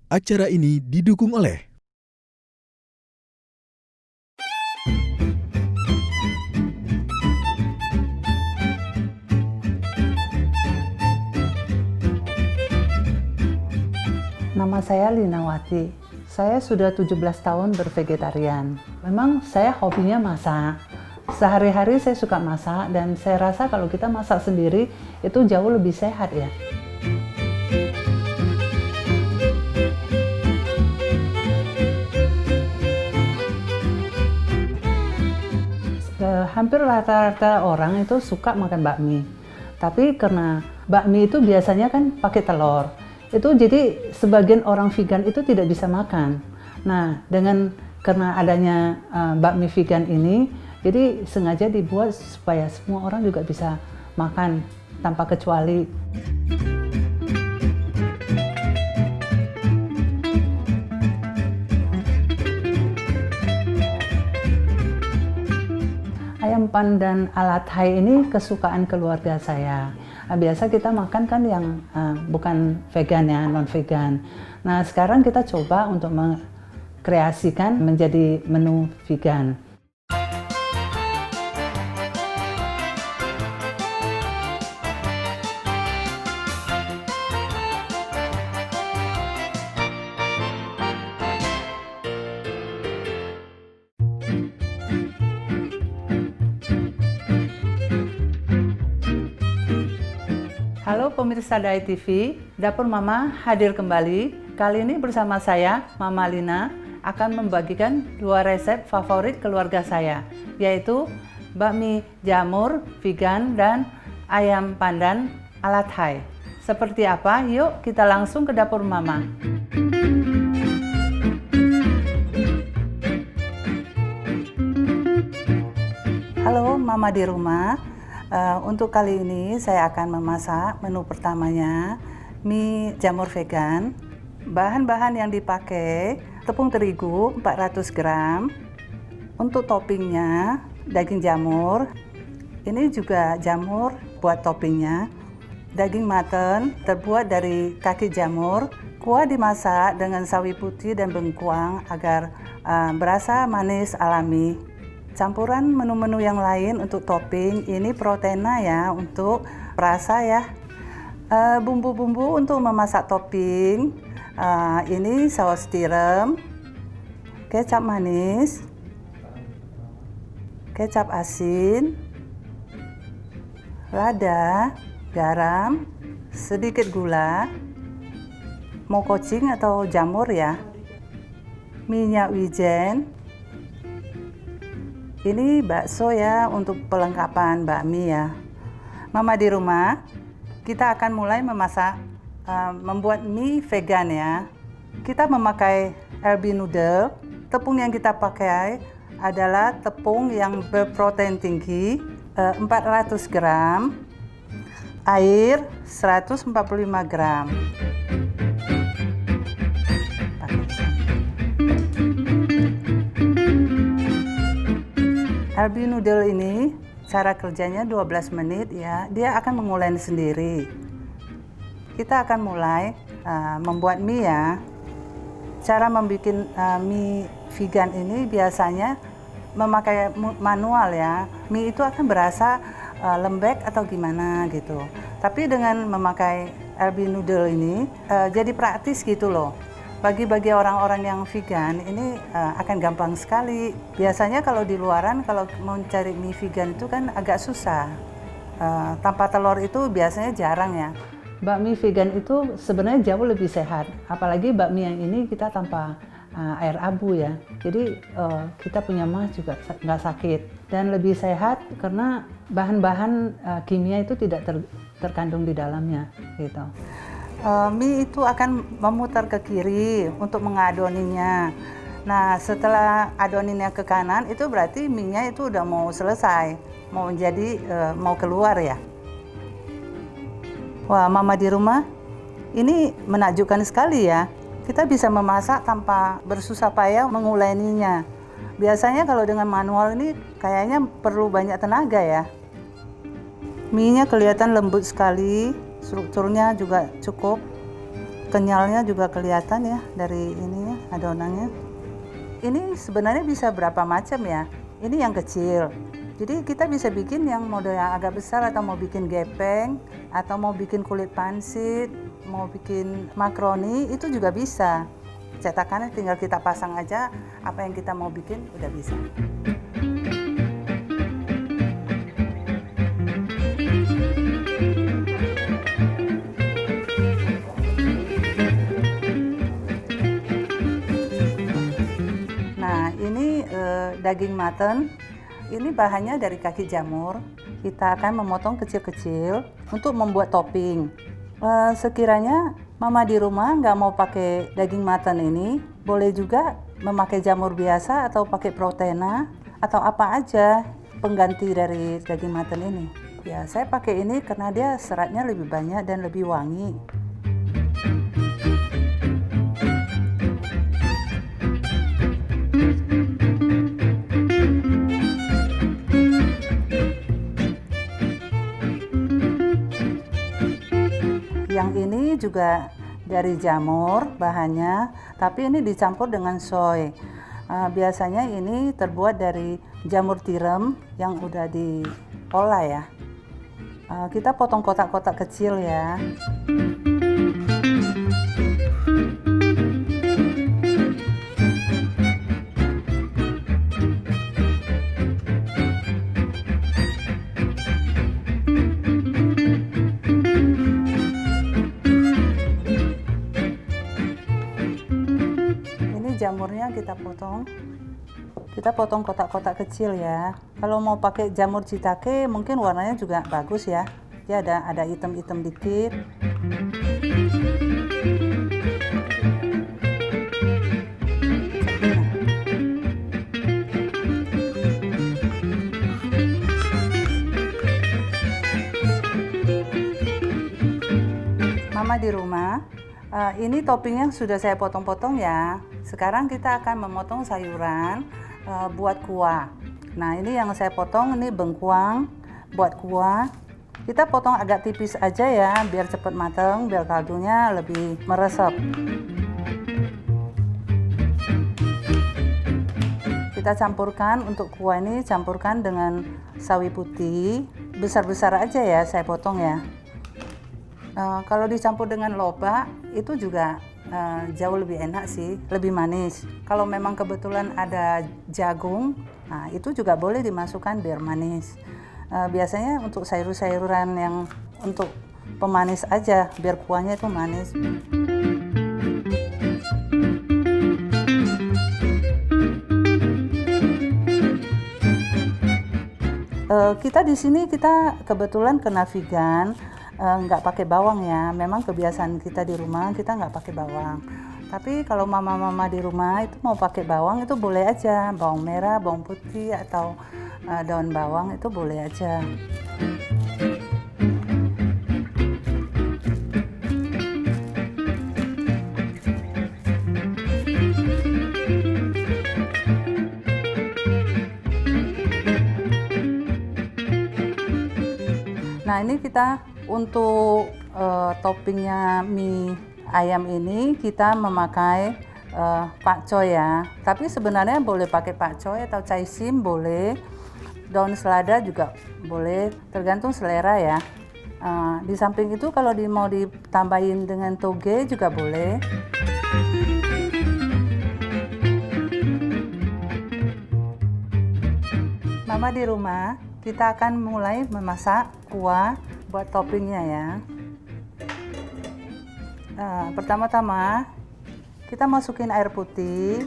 Acara ini didukung oleh Nama saya Linawati. Saya sudah 17 tahun bervegetarian. Memang saya hobinya masak. Sehari-hari saya suka masak dan saya rasa kalau kita masak sendiri itu jauh lebih sehat ya. Hampir rata-rata orang itu suka makan bakmi. Tapi karena bakmi itu biasanya kan pakai telur. Itu jadi sebagian orang vegan itu tidak bisa makan. Nah, karena adanya bakmi vegan ini, jadi sengaja dibuat supaya semua orang juga bisa makan tanpa kecuali. Ayam pandan ala Thai ini kesukaan keluarga saya. Biasa kita makan kan yang bukan vegan ya, non-vegan. Nah sekarang kita coba untuk mengkreasikan menjadi menu vegan. Halo pemirsa Dai TV, Dapur Mama hadir kembali. Kali ini bersama saya, Mama Lina, akan membagikan 2 resep favorit keluarga saya, yaitu bakmi jamur vegan dan ayam pandan ala Thai. Seperti apa? Yuk kita langsung ke Dapur Mama. Halo Mama di rumah. Untuk kali ini saya akan memasak menu pertamanya mie jamur vegan. Bahan-bahan yang dipakai tepung terigu 400 gram. Untuk toppingnya daging jamur. Ini juga jamur buat toppingnya. Daging mutton terbuat dari kaki jamur. Kuah dimasak dengan sawi putih dan bengkuang agar berasa manis alami. Campuran menu-menu yang lain untuk topping, ini proteina ya untuk rasa ya. Bumbu-bumbu untuk memasak topping, ini saus tiram, kecap manis, kecap asin, lada, garam, sedikit gula, mokocing atau jamur ya, minyak wijen. Ini bakso ya untuk pelengkapan bakmi ya. Mama di rumah, kita akan mulai membuat mie vegan ya. Kita memakai LB noodle. Tepung yang kita pakai adalah tepung yang berprotein tinggi, 400 gram, air 145 gram. LB noodle ini cara kerjanya 12 menit ya, dia akan menguleni sendiri. Kita akan mulai membuat mie ya. Cara membuat mie vegan ini biasanya memakai manual ya. Mie itu akan berasa lembek atau gimana gitu. Tapi dengan memakai LB noodle ini jadi praktis gitu loh. Bagi orang-orang yang vegan ini akan gampang sekali. Biasanya kalau di luaran kalau mau cari mie vegan itu kan agak susah. Tanpa telur itu biasanya jarang ya. Bakmi vegan itu sebenarnya jauh lebih sehat. Apalagi bakmi yang ini kita tanpa air abu ya. Jadi kita punya mah juga nggak sakit. Dan lebih sehat karena bahan-bahan kimia itu tidak terkandung di dalamnya gitu. Mie itu akan memutar ke kiri untuk mengadoninya. Nah, setelah adoninnya ke kanan, itu berarti mie-nya itu udah mau selesai, mau keluar ya. Wah, Mama di rumah, ini menakjubkan sekali ya. Kita bisa memasak tanpa bersusah payah menguleninya. Biasanya kalau dengan manual ini kayaknya perlu banyak tenaga ya. Mie-nya kelihatan lembut sekali. Strukturnya juga cukup. Kenyalnya juga kelihatan ya dari ini ya, adonannya. Ini sebenarnya bisa berapa macam ya. Ini yang kecil. Jadi kita bisa bikin yang model yang agak besar, atau mau bikin gepeng, atau mau bikin kulit pansit, mau bikin makaroni, itu juga bisa. Cetakannya tinggal kita pasang aja, apa yang kita mau bikin udah bisa. Nah, ini daging mutton. Ini bahannya dari kaki jamur. Kita akan memotong kecil-kecil untuk membuat topping. Sekiranya mama di rumah nggak mau pakai daging mutton ini, boleh juga memakai jamur biasa atau pakai proteina atau apa aja pengganti dari daging mutton ini. Ya, saya pakai ini karena dia seratnya lebih banyak dan lebih wangi. Yang ini juga dari jamur bahannya, tapi ini dicampur dengan soy. Biasanya ini terbuat dari jamur tiram yang udah diolah ya. Kita potong kotak-kotak kecil ya. Jamurnya kita potong kotak-kotak kecil ya. Kalau mau pakai jamur shiitake mungkin warnanya juga bagus ya. Dia ada hitam-hitam dikit. Mama di rumah, ini toppingnya sudah saya potong-potong ya. Sekarang kita akan memotong sayuran buat kuah. Nah, ini yang saya potong, ini bengkuang buat kuah. Kita potong agak tipis aja ya, biar cepat matang, biar kaldunya lebih meresap. Kita campurkan untuk kuah ini, campurkan dengan sawi putih. Besar-besar aja ya, saya potong ya. Kalau dicampur dengan lobak, itu juga jauh lebih enak sih, lebih manis. Kalau memang kebetulan ada jagung, nah itu juga boleh dimasukkan biar manis. Biasanya untuk sayur-sayuran yang untuk pemanis aja, biar kuahnya itu manis. Kita di sini kebetulan kena vegan. Nggak pakai bawang ya, memang kebiasaan kita di rumah kita nggak pakai bawang. Tapi kalau mama-mama di rumah itu mau pakai bawang itu boleh aja, bawang merah, bawang putih atau daun bawang itu boleh aja. Nah, ini kita untuk toppingnya mie ayam ini kita memakai pakcoy ya. Tapi sebenarnya boleh pakai pakcoy atau cai sim boleh. Daun selada juga boleh, tergantung selera ya. Di samping itu kalau mau ditambahin dengan toge juga boleh. Mama di rumah, kita akan mulai memasak kuah buat toppingnya ya. Pertama-tama kita masukin air putih.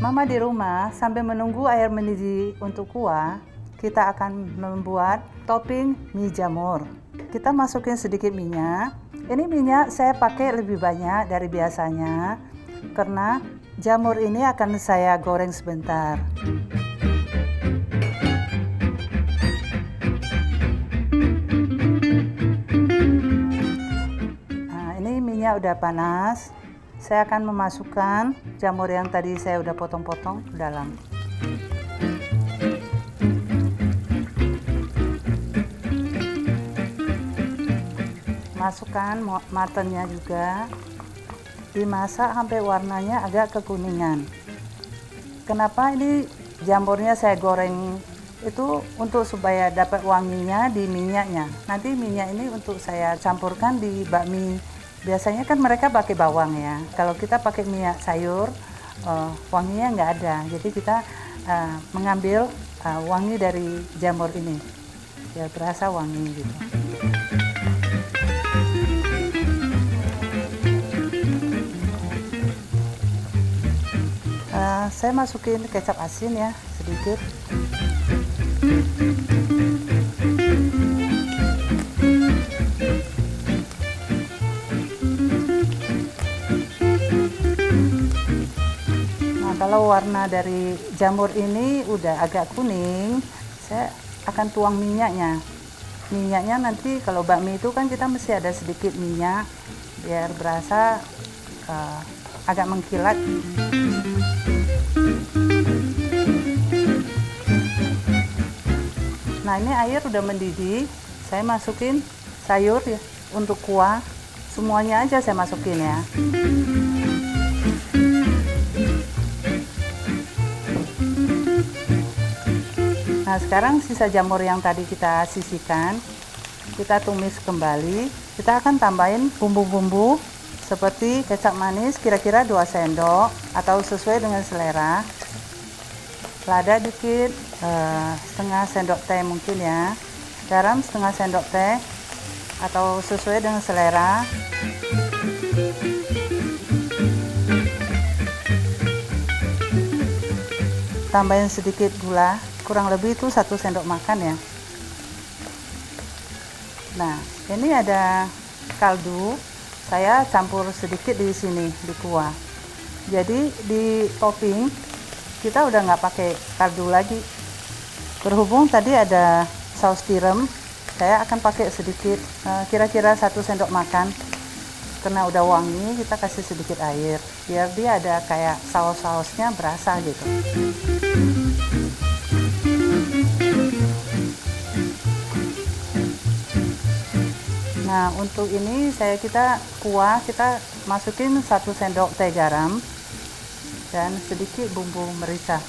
Mama di rumah sambil menunggu air mendidih untuk kuah, kita akan membuat topping mie jamur. Kita masukin sedikit minyak. Ini minyak saya pakai lebih banyak dari biasanya karena jamur ini akan saya goreng sebentar. Nah, ini minyak udah panas. Saya akan memasukkan jamur yang tadi saya udah potong-potong ke dalam. Masukkan matenya juga. Dimasak sampai warnanya agak kekuningan. Kenapa ini jamurnya saya goreng itu untuk supaya dapat wanginya di minyaknya. Nanti minyak ini untuk saya campurkan di bakmi. Biasanya kan mereka pakai bawang ya. Kalau kita pakai minyak sayur, wanginya nggak ada. Jadi kita mengambil wangi dari jamur ini. Ya terasa wangi gitu. Saya masukin kecap asin ya sedikit. Nah, kalau warna dari jamur ini udah agak kuning, saya akan tuang minyaknya. Minyaknya nanti kalau bakmi itu kan kita mesti ada sedikit minyak biar berasa agak mengkilat. Nah, ini air udah mendidih, saya masukin sayur ya untuk kuah. Semuanya aja saya masukin ya. Nah, sekarang sisa jamur yang tadi kita sisihkan, kita tumis kembali. Kita akan tambahin bumbu-bumbu seperti kecap manis kira-kira 2 sendok atau sesuai dengan selera. Lada dikit, setengah sendok teh mungkin ya. Garam setengah sendok teh atau sesuai dengan selera. Tambahin sedikit gula, kurang lebih itu 1 sendok makan ya. Nah, ini ada kaldu, saya campur sedikit di sini di kuah. Jadi di topping kita udah nggak pakai kaldu lagi. Berhubung tadi ada saus tiram, saya akan pakai sedikit, kira-kira 1 sendok makan. Karena udah wangi, kita kasih sedikit air biar dia ada kayak saus-sausnya berasa gitu. Nah, untuk ini kita masukin 1 sendok teh garam dan sedikit bumbu merica.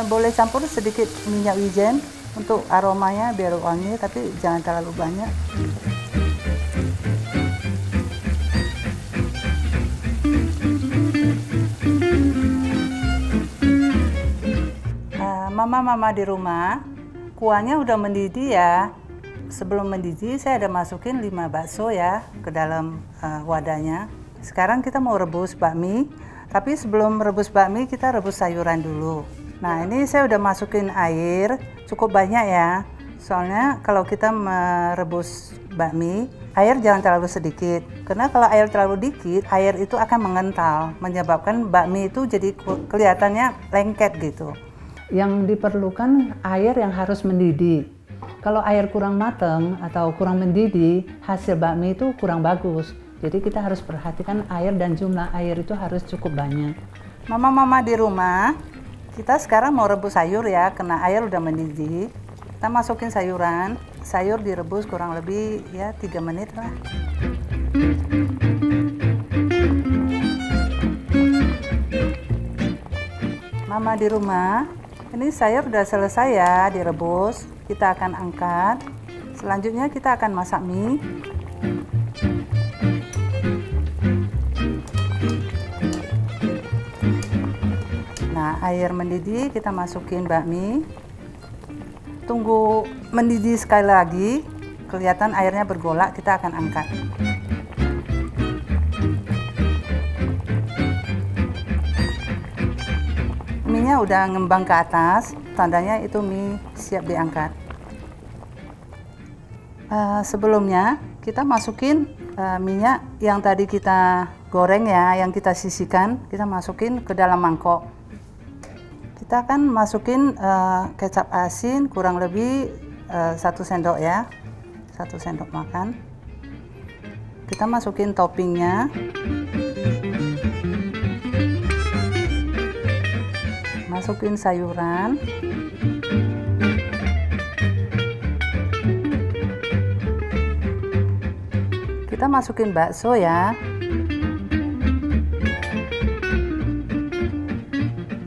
Boleh campur sedikit minyak wijen untuk aromanya biar wangi, tapi jangan terlalu banyak. Mama-mama di rumah, kuahnya udah mendidih ya. Sebelum mendidih saya ada masukin 5 bakso ya ke dalam wadahnya. Sekarang kita mau rebus bakmi, tapi sebelum rebus bakmi kita rebus sayuran dulu. Nah, ini saya udah masukin air cukup banyak ya. Soalnya kalau kita merebus bakmi, air jangan terlalu sedikit. Karena kalau air terlalu dikit, air itu akan mengental, menyebabkan bakmi itu jadi kelihatannya lengket gitu. Yang diperlukan air yang harus mendidih. Kalau air kurang matang atau kurang mendidih, hasil bakmi itu kurang bagus. Jadi kita harus perhatikan air dan jumlah air itu harus cukup banyak. Mama-mama di rumah, kita sekarang mau rebus sayur ya, karena air udah mendidih. Kita masukin sayuran, sayur direbus kurang lebih ya 3 menit lah. Mama di rumah, ini sayur udah selesai ya direbus. Kita akan angkat. Selanjutnya kita akan masak mie. Nah, air mendidih, kita masukin bakmi. Tunggu mendidih sekali lagi, kelihatan airnya bergolak, kita akan angkat. Mie-nya udah ngembang ke atas, tandanya itu mie siap diangkat. Sebelumnya kita masukin minyak yang tadi kita goreng ya, yang kita sisihkan, kita masukin ke dalam mangkok. Kita akan masukin kecap asin kurang lebih 1 sendok ya, 1 sendok makan. Kita masukin toppingnya. Masukin sayuran. Kita masukin bakso ya.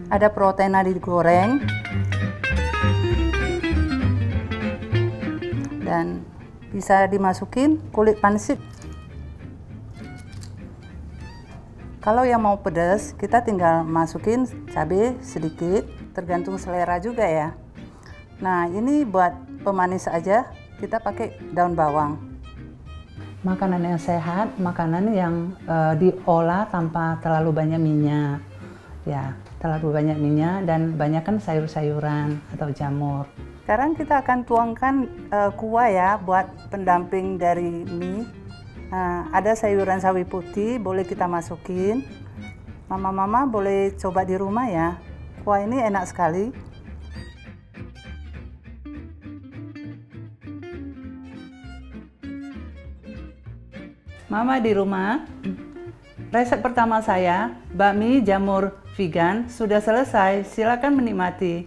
Ada protein digoreng. Dan bisa dimasukin kulit pangsit. Kalau yang mau pedas, kita tinggal masukin cabai sedikit, tergantung selera juga ya. Nah, ini buat pemanis aja, kita pakai daun bawang. Makanan yang sehat, makanan yang diolah tanpa terlalu banyak minyak. Ya, terlalu banyak minyak dan banyakkan sayur-sayuran atau jamur. Sekarang kita akan tuangkan kuah ya buat pendamping dari mie. Ada sayuran sawi putih, boleh kita masukin. Mama-mama boleh coba di rumah ya. Kuah ini enak sekali. Mama di rumah, resep pertama saya, bakmi jamur vegan, sudah selesai. Silakan menikmati.